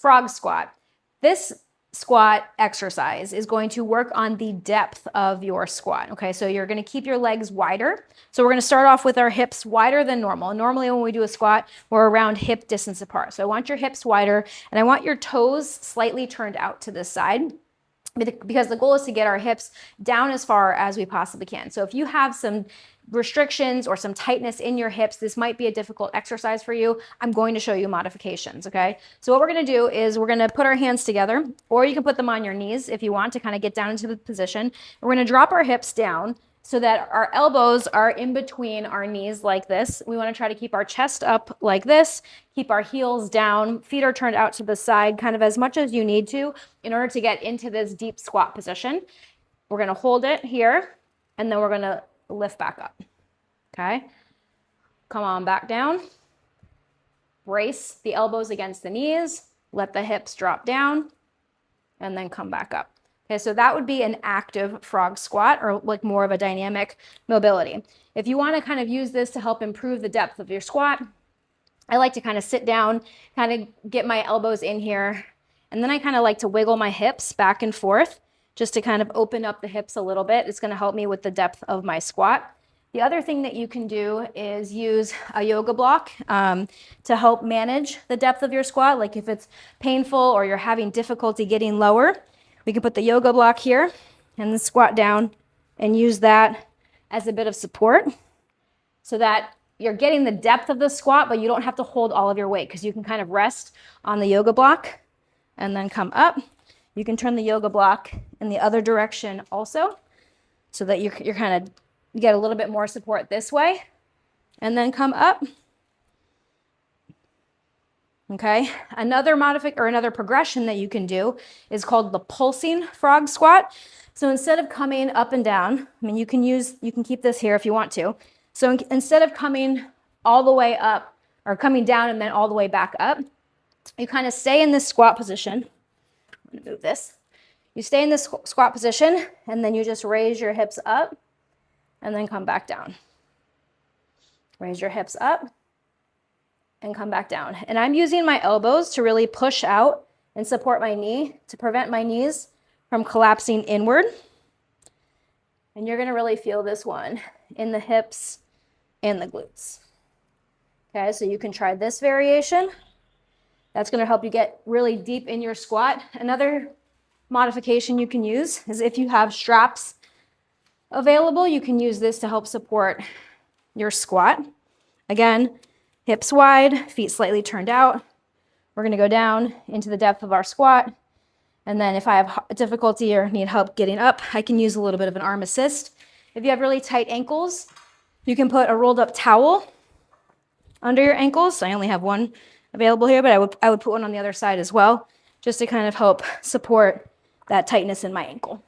frog squat. This squat exercise is going to work on the depth of your squat. Okay, so you're going to keep your legs wider. So we're going to start off with our hips wider than normal. Normally when we do a squat, we're around hip distance apart. So I want your hips wider and I want your toes slightly turned out to this side, because the goal is to get our hips down as far as we possibly can. So if you have some restrictions or some tightness in your hips, this might be a difficult exercise for you. I'm going to show you modifications, okay? So what we're gonna do is we're gonna put our hands together, or you can put them on your knees if you want to kind of get down into the position. We're gonna drop our hips down so that our elbows are in between our knees like this. We wanna try to keep our chest up like this, keep our heels down, feet are turned out to the side kind of as much as you need to in order to get into this deep squat position. We're gonna hold it here, and then we're gonna lift back up, okay? Come on back down. Brace the elbows against the knees, let the hips drop down, and then come back up. Okay, so that would be an active frog squat, or like more of a dynamic mobility. If you want to kind of use this to help improve the depth of your squat, I like to kind of sit down, kind of get my elbows in here, and then I kind of like to wiggle my hips back and forth just to kind of open up the hips a little bit. It's going to help me with the depth of my squat. The other thing that you can do is use a yoga block to help manage the depth of your squat. Like if it's painful or you're having difficulty getting lower, we can put the yoga block here and then squat down and use that as a bit of support so that you're getting the depth of the squat, but you don't have to hold all of your weight, because you can kind of rest on the yoga block and then come up. You can turn the yoga block in the other direction also, so that you're kind of, you get a little bit more support this way, and then come up. Okay, another progression that you can do is called the pulsing frog squat. So instead of coming up and down, I mean, you can keep this here if you want to. So instead of coming all the way up or coming down and then all the way back up, you kind of stay in this squat position. I'm gonna move this. You stay in this squat position, and then you just raise your hips up and then come back down. Raise your hips up and come back down. And I'm using my elbows to really push out and support my knee to prevent my knees from collapsing inward. And you're gonna really feel this one in the hips and the glutes. Okay, so you can try this variation. That's gonna help you get really deep in your squat. Another modification you can use is if you have straps available, you can use this to help support your squat. Again, hips wide, feet slightly turned out. We're gonna go down into the depth of our squat. And then if I have difficulty or need help getting up, I can use a little bit of an arm assist. If you have really tight ankles, you can put a rolled up towel under your ankles. I only have one available here, but I would put one on the other side as well, just to kind of help support that tightness in my ankle.